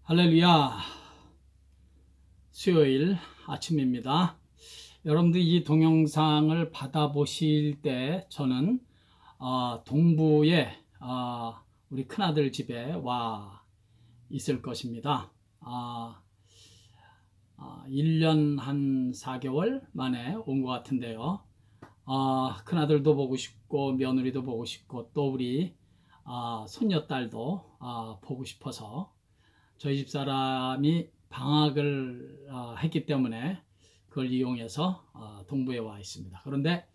할렐루야. 수요일 아침입니다. 여러분들 이 동영상을 받아보실 때 저는 동부에 우리 큰아들 집에 와 있을 것입니다. 1년 한 4개월 만에 온 것 같은데요. 큰아들도 보고 싶고 며느리도 보고 싶고 또 우리 손녀딸도 보고 싶어서 저희 집 사람이 방학을 했기 때문에 그걸 이용해서 동부에 와 있습니다. 그런데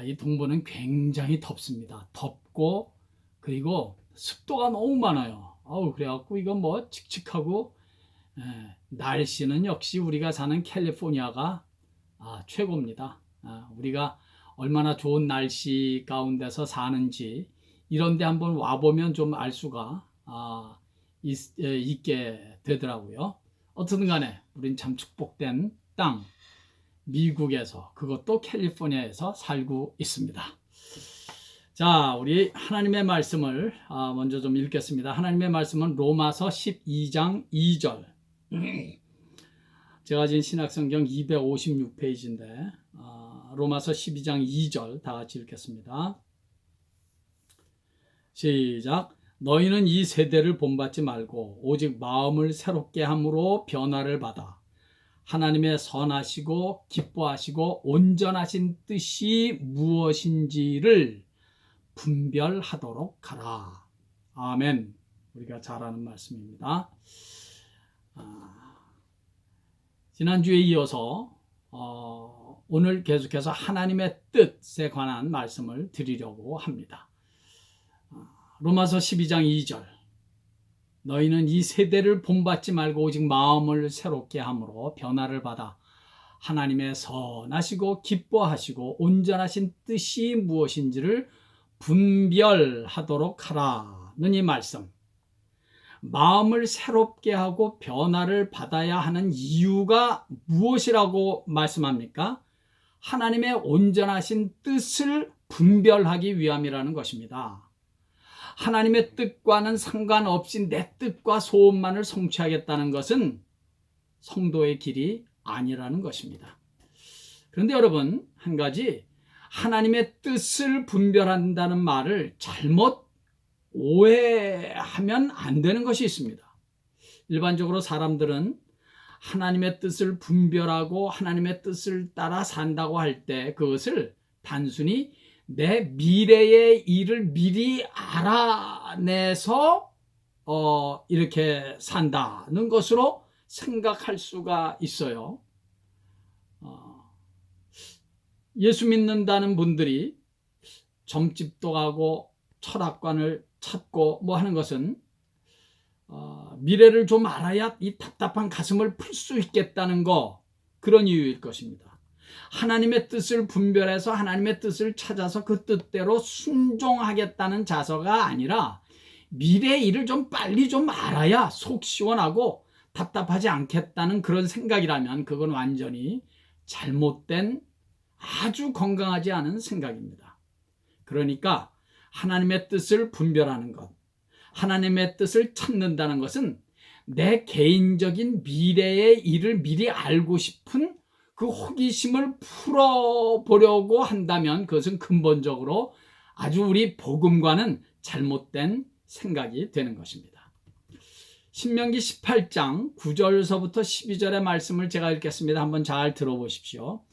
이 동부는 굉장히 덥습니다. 덥고 그리고 습도가 너무 많아요. 그래갖고 이건 뭐 칙칙하고 날씨는 역시 우리가 사는 캘리포니아가 최고입니다. 우리가 얼마나 좋은 날씨 가운데서 사는지 이런데 한번 와보면 좀 알 수가 있게 되더라고요. 어쨌든 간에 우린 참 축복된 땅 미국에서, 그것도 캘리포니아에서 살고 있습니다. 자, 우리 하나님의 말씀을 먼저 좀 읽겠습니다. 하나님의 말씀은 로마서 12장 2절. 제가 지금 신약성경 256페이지인데 로마서 12장 2절 다 같이 읽겠습니다. 시작. 너희는 이 세대를 본받지 말고 오직 마음을 새롭게 함으로 변화를 받아 하나님의 선하시고 기뻐하시고 온전하신 뜻이 무엇인지를 분별하도록 하라. 아멘. 우리가 잘 아는 말씀입니다. 지난주에 이어서 오늘 계속해서 하나님의 뜻에 관한 말씀을 드리려고 합니다. 로마서 12장 2절. 너희는 이 세대를 본받지 말고 오직 마음을 새롭게 함으로 변화를 받아 하나님의 선하시고 기뻐하시고 온전하신 뜻이 무엇인지를 분별하도록 하라는 이 말씀. 마음을 새롭게 하고 변화를 받아야 하는 이유가 무엇이라고 말씀합니까? 하나님의 온전하신 뜻을 분별하기 위함이라는 것입니다. 하나님의 뜻과는 상관없이 내 뜻과 소원만을 성취하겠다는 것은 성도의 길이 아니라는 것입니다. 그런데 여러분, 한 가지, 하나님의 뜻을 분별한다는 말을 잘못 오해하면 안 되는 것이 있습니다. 일반적으로 사람들은 하나님의 뜻을 분별하고 하나님의 뜻을 따라 산다고 할 때 그것을 단순히 내 미래의 일을 미리 알아내서 이렇게 산다는 것으로 생각할 수가 있어요. 예수 믿는다는 분들이 점집도 가고 철학관을 찾고 뭐 하는 것은 미래를 좀 알아야 이 답답한 가슴을 풀 수 있겠다는 그런 이유일 것입니다. 하나님의 뜻을 분별해서 하나님의 뜻을 찾아서 그 뜻대로 순종하겠다는 자세가 아니라 미래의 일을 좀 빨리 좀 알아야 속 시원하고 답답하지 않겠다는 그런 생각이라면 그건 완전히 잘못된 아주 건강하지 않은 생각입니다. 그러니까 하나님의 뜻을 분별하는 것, 하나님의 뜻을 찾는다는 것은 내 개인적인 미래의 일을 미리 알고 싶은 그 호기심을 풀어보려고 한다면 그것은 근본적으로 아주 우리 복음과는 잘못된 생각이 되는 것입니다. 신명기 18장 9절서부터 12절의 말씀을 제가 읽겠습니다. 한번 잘 들어보십시오.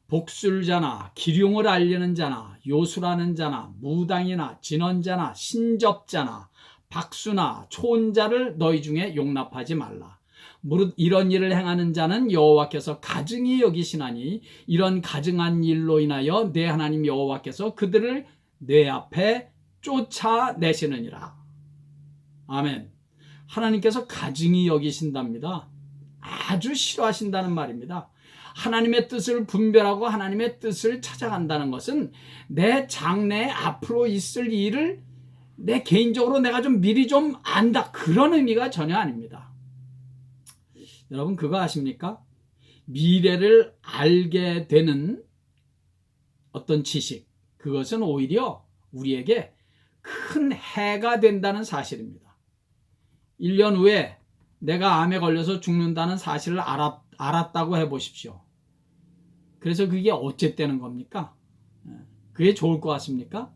복술자나 기륭을 알리는 자나 요술하는 자나 무당이나 진언자나 신접자나 박수나 초혼자를 너희 중에 용납하지 말라. 무릇 이런 일을 행하는 자는 여호와께서 가증히 여기시나니 이런 가증한 일로 인하여 내 하나님 여호와께서 그들을 내 앞에 쫓아내시느니라. 아멘. 하나님께서 가증히 여기신답니다. 아주 싫어하신다는 말입니다. 하나님의 뜻을 분별하고 하나님의 뜻을 찾아간다는 것은 내 장래에 앞으로 있을 일을 내 개인적으로 내가 좀 미리 좀 안다, 그런 의미가 전혀 아닙니다. 여러분 그거 아십니까? 미래를 알게 되는 어떤 지식, 그것은 오히려 우리에게 큰 해가 된다는 사실입니다. 1년 후에 내가 암에 걸려서 죽는다는 사실을 알았다고 해보십시오. 그래서 그게 어쨌다는 겁니까? 그게 좋을 것 같습니까?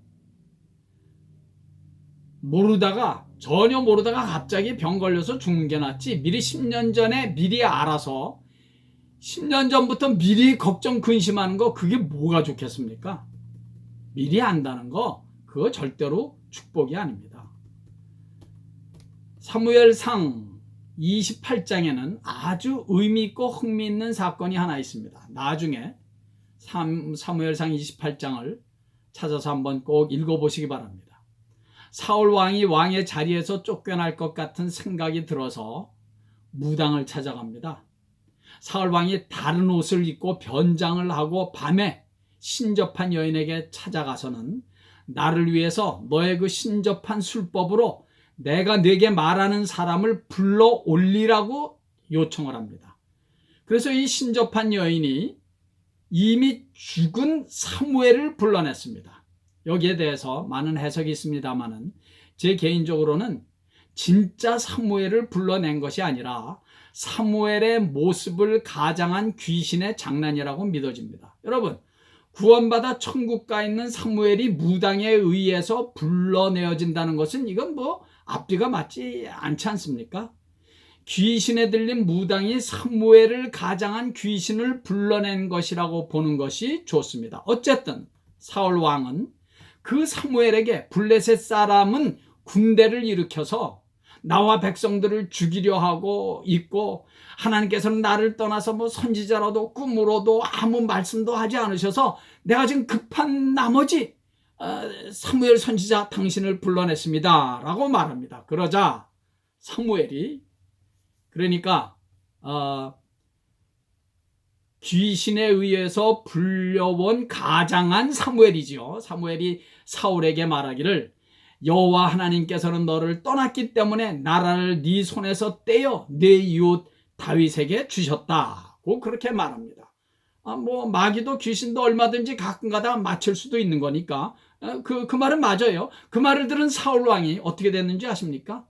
전혀 모르다가 갑자기 병 걸려서 죽는 게 낫지, 미리 10년 전에 미리 알아서 10년 전부터 미리 걱정 근심하는 거, 그게 뭐가 좋겠습니까? 미리 안다는 거, 그거 절대로 축복이 아닙니다. 사무엘상 28장에는 아주 의미 있고 흥미있는 사건이 하나 있습니다. 나중에 사무엘상 28장을 찾아서 한번 꼭 읽어보시기 바랍니다. 사울 왕이 왕의 자리에서 쫓겨날 것 같은 생각이 들어서 무당을 찾아갑니다. 사울 왕이 다른 옷을 입고 변장을 하고 밤에 신접한 여인에게 찾아가서는 나를 위해서 너의 그 신접한 술법으로 내가 네게 말하는 사람을 불러 올리라고 요청을 합니다. 그래서 이 신접한 여인이 이미 죽은 사무엘을 불러냈습니다. 여기에 대해서 많은 해석이 있습니다만은 제 개인적으로는 진짜 사무엘을 불러낸 것이 아니라 사무엘의 모습을 가장한 귀신의 장난이라고 믿어집니다. 여러분, 구원받아 천국 가 있는 사무엘이 무당에 의해서 불러내어진다는 것은 이건 뭐 앞뒤가 맞지 않지 않습니까? 귀신에 들린 무당이 사무엘을 가장한 귀신을 불러낸 것이라고 보는 것이 좋습니다. 어쨌든 사울 왕은 그 사무엘에게 블레셋 사람은 군대를 일으켜서 나와 백성들을 죽이려 하고 있고, 하나님께서는 나를 떠나서 뭐 선지자라도 꿈으로도 아무 말씀도 하지 않으셔서 내가 지금 급한 나머지 사무엘 선지자 당신을 불러냈습니다 라고 말합니다. 그러자 사무엘이, 그러니까 귀신에 의해서 불려온 가장한 사무엘이지요. 사무엘이 사울에게 말하기를 여호와 하나님께서는 너를 떠났기 때문에 나라를 네 손에서 떼어 네 이웃 다윗에게 주셨다고 그렇게 말합니다. 뭐 마귀도 귀신도 얼마든지 가끔가다 맞출 수도 있는 거니까 그 말은 맞아요. 그 말을 들은 사울 왕이 어떻게 됐는지 아십니까?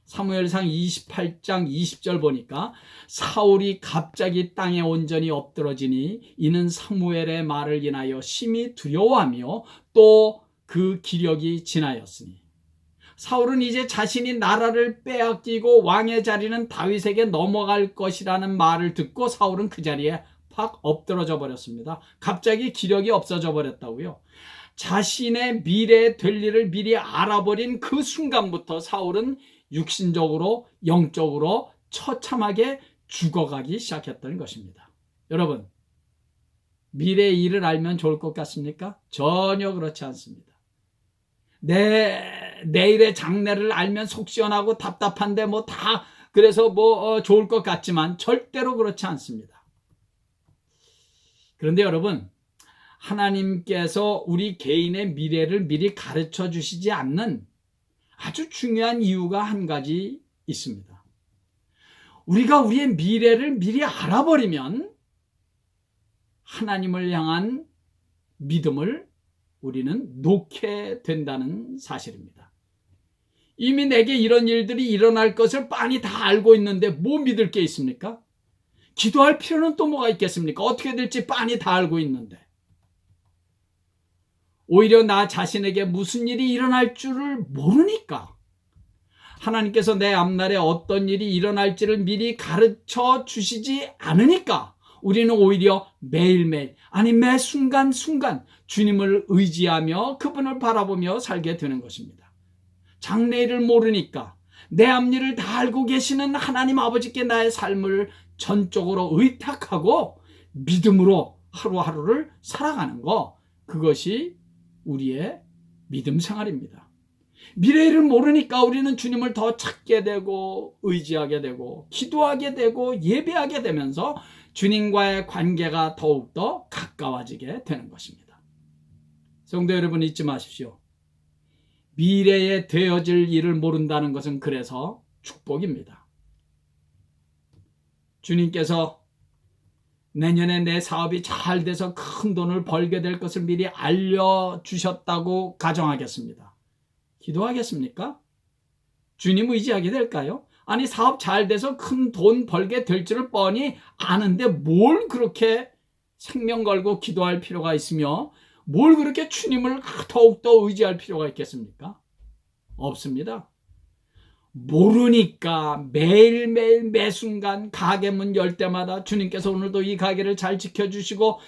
사무엘상 28장 20절 보니까 사울이 갑자기 땅에 온전히 엎드러지니 이는 사무엘의 말을 인하여 심히 두려워하며 또 그 기력이 지나였으니, 사울은 이제 자신이 나라를 빼앗기고 왕의 자리는 다윗에게 넘어갈 것이라는 말을 듣고 사울은 그 자리에 팍 엎드러져 버렸습니다. 갑자기 기력이 없어져 버렸다고요. 자신의 미래에 될 일을 미리 알아버린 그 순간부터 사울은 육신적으로 영적으로 처참하게 죽어가기 시작했던 것입니다. 여러분, 미래의 일을 알면 좋을 것 같습니까? 전혀 그렇지 않습니다. 내일의 장래를 알면 속 시원하고 답답한데 뭐 다 그래서 좋을 것 같지만 절대로 그렇지 않습니다. 그런데 여러분, 하나님께서 우리 개인의 미래를 미리 가르쳐 주시지 않는 아주 중요한 이유가 한 가지 있습니다. 우리가 우리의 미래를 미리 알아버리면 하나님을 향한 믿음을 우리는 놓게 된다는 사실입니다. 이미 내게 이런 일들이 일어날 것을 빤히 다 알고 있는데 뭐 믿을 게 있습니까? 기도할 필요는 또 뭐가 있겠습니까? 어떻게 될지 빤히 다 알고 있는데. 오히려 나 자신에게 무슨 일이 일어날 줄을 모르니까, 하나님께서 내 앞날에 어떤 일이 일어날지를 미리 가르쳐 주시지 않으니까 우리는 오히려 매일매일, 아니 매 순간순간 주님을 의지하며 그분을 바라보며 살게 되는 것입니다. 장래일을 모르니까 내 앞일을 다 알고 계시는 하나님 아버지께 나의 삶을 전적으로 의탁하고 믿음으로 하루하루를 살아가는 거, 그것이 우리의 믿음 생활입니다. 미래일을 모르니까 우리는 주님을 더 찾게 되고 의지하게 되고 기도하게 되고 예배하게 되면서 주님과의 관계가 더욱더 가까워지게 되는 것입니다. 성도 여러분, 잊지 마십시오. 미래에 되어질 일을 모른다는 것은 그래서 축복입니다. 주님께서 내년에 내 사업이 잘 돼서 큰 돈을 벌게 될 것을 미리 알려주셨다고 가정하겠습니다. 기도하겠습니까? 주님 의지하게 될까요? 아니 사업 잘 돼서 큰 돈 벌게 될 줄을 뻔히 아는데 뭘 그렇게 생명 걸고 기도할 필요가 있으며 뭘 그렇게 주님을 더욱더 의지할 필요가 있겠습니까? 없습니다. 모르니까 매일매일 매순간 가게 문 열 때마다 주님께서 오늘도 이 가게를 잘 지켜주시고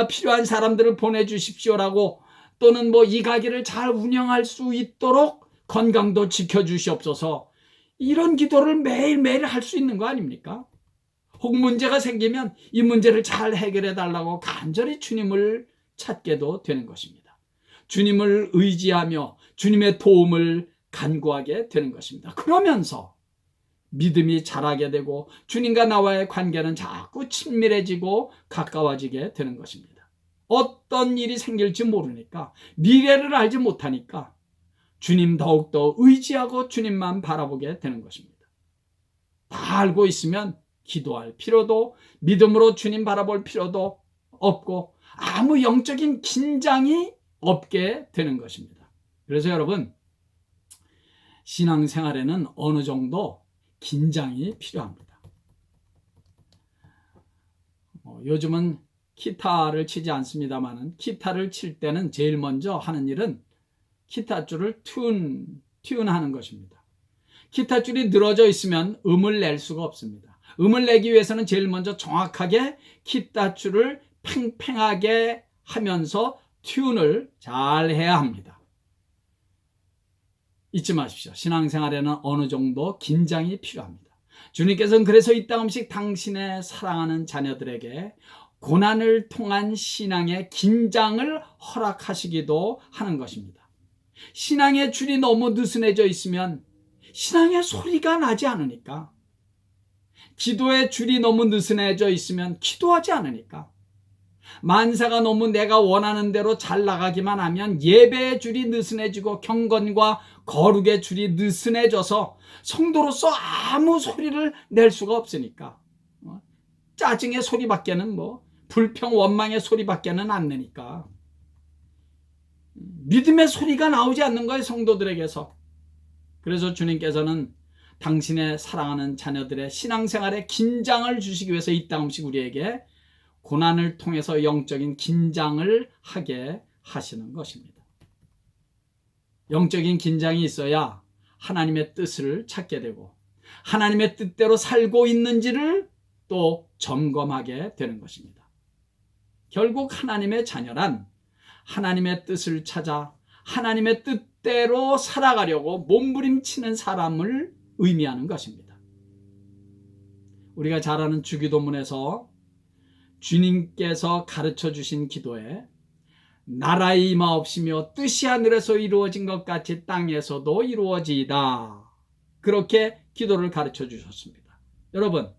필요한 사람들을 보내주십시오라고, 또는 뭐 이 가게를 잘 운영할 수 있도록 건강도 지켜주시옵소서, 이런 기도를 매일매일 할 수 있는 거 아닙니까? 혹 문제가 생기면 이 문제를 잘 해결해 달라고 간절히 주님을 찾게도 되는 것입니다. 주님을 의지하며 주님의 도움을 간구하게 되는 것입니다. 그러면서 믿음이 자라게 되고 주님과 나와의 관계는 자꾸 친밀해지고 가까워지게 되는 것입니다. 어떤 일이 생길지 모르니까, 미래를 알지 못하니까 주님 더욱더 의지하고 주님만 바라보게 되는 것입니다. 다 알고 있으면 기도할 필요도, 믿음으로 주님 바라볼 필요도 없고 아무 영적인 긴장이 없게 되는 것입니다. 그래서 여러분, 신앙생활에는 어느 정도 긴장이 필요합니다. 요즘은 기타를 치지 않습니다만, 기타를 칠 때는 제일 먼저 하는 일은 기타 줄을 튠하는 것입니다. 기타 줄이 늘어져 있으면 음을 낼 수가 없습니다. 음을 내기 위해서는 제일 먼저 정확하게 기타 줄을 팽팽하게 하면서 튠을 잘 해야 합니다. 잊지 마십시오. 신앙생활에는 어느 정도 긴장이 필요합니다. 주님께서는 그래서 이 땅음식 당신의 사랑하는 자녀들에게 고난을 통한 신앙의 긴장을 허락하시기도 하는 것입니다. 신앙의 줄이 너무 느슨해져 있으면 신앙의 소리가 나지 않으니까, 기도의 줄이 너무 느슨해져 있으면 기도하지 않으니까, 만사가 너무 내가 원하는 대로 잘 나가기만 하면 예배의 줄이 느슨해지고 경건과 거룩의 줄이 느슨해져서 성도로서 아무 소리를 낼 수가 없으니까, 짜증의 소리밖에는 불평 원망의 소리밖에는 안 내니까 믿음의 소리가 나오지 않는 거예요, 성도들에게서. 그래서 주님께서는 당신의 사랑하는 자녀들의 신앙생활에 긴장을 주시기 위해서 이 땅음식 우리에게 고난을 통해서 영적인 긴장을 하게 하시는 것입니다. 영적인 긴장이 있어야 하나님의 뜻을 찾게 되고 하나님의 뜻대로 살고 있는지를 또 점검하게 되는 것입니다. 결국 하나님의 자녀란 하나님의 뜻을 찾아 하나님의 뜻대로 살아가려고 몸부림치는 사람을 의미하는 것입니다. 우리가 잘 아는 주기도문에서 주님께서 가르쳐 주신 기도에 나라의 임하옵시며 뜻이 하늘에서 이루어진 것 같이 땅에서도 이루어지이다, 그렇게 기도를 가르쳐 주셨습니다. 여러분,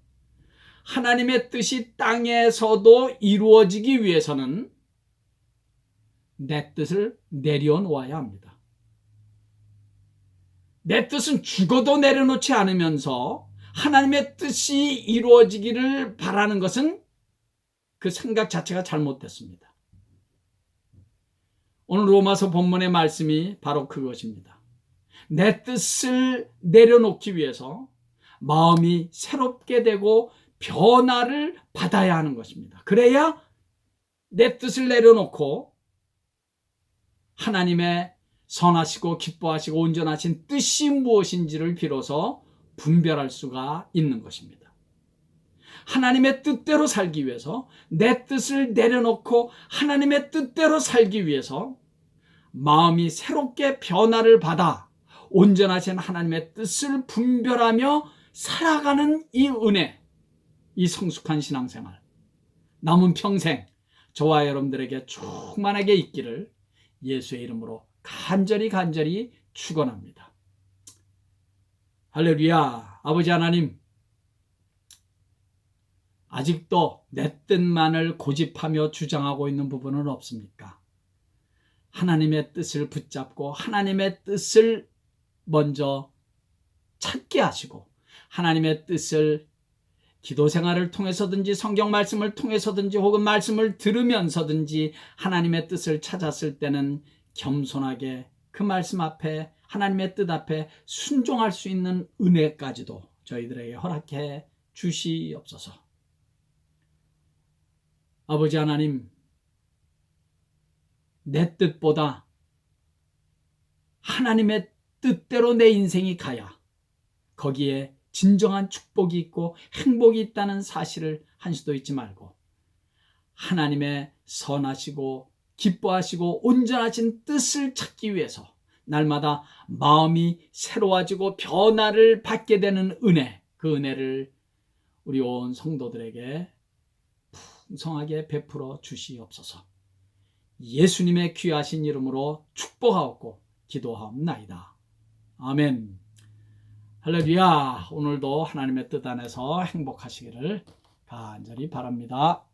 하나님의 뜻이 땅에서도 이루어지기 위해서는 내 뜻을 내려놓아야 합니다. 내 뜻은 죽어도 내려놓지 않으면서 하나님의 뜻이 이루어지기를 바라는 것은 그 생각 자체가 잘못됐습니다. 오늘 로마서 본문의 말씀이 바로 그것입니다. 내 뜻을 내려놓기 위해서 마음이 새롭게 되고 변화를 받아야 하는 것입니다. 그래야 내 뜻을 내려놓고 하나님의 선하시고 기뻐하시고 온전하신 뜻이 무엇인지를 비로소 분별할 수가 있는 것입니다. 하나님의 뜻대로 살기 위해서, 내 뜻을 내려놓고 하나님의 뜻대로 살기 위해서 마음이 새롭게 변화를 받아 온전하신 하나님의 뜻을 분별하며 살아가는 이 은혜, 이 성숙한 신앙생활, 남은 평생 저와 여러분들에게 충만하게 있기를 예수의 이름으로 간절히 축원합니다. 할렐루야. 아버지 하나님, 아직도 내 뜻만을 고집하며 주장하고 있는 부분은 없습니까? 하나님의 뜻을 붙잡고 하나님의 뜻을 먼저 찾게 하시고 하나님의 뜻을 기도 생활을 통해서든지 성경 말씀을 통해서든지 혹은 말씀을 들으면서든지 하나님의 뜻을 찾았을 때는 겸손하게 그 말씀 앞에, 하나님의 뜻 앞에 순종할 수 있는 은혜까지도 저희들에게 허락해 주시옵소서. 아버지 하나님, 내 뜻보다 하나님의 뜻대로 내 인생이 가야 거기에 진정한 축복이 있고 행복이 있다는 사실을 한시도 잊지 말고 하나님의 선하시고 기뻐하시고 온전하신 뜻을 찾기 위해서 날마다 마음이 새로워지고 변화를 받게 되는 은혜, 그 은혜를 우리 온 성도들에게 풍성하게 베풀어 주시옵소서. 예수님의 귀하신 이름으로 축복하옵고 기도하옵나이다. 아멘. 할렐루야. 오늘도 하나님의 뜻 안에서 행복하시기를 간절히 바랍니다.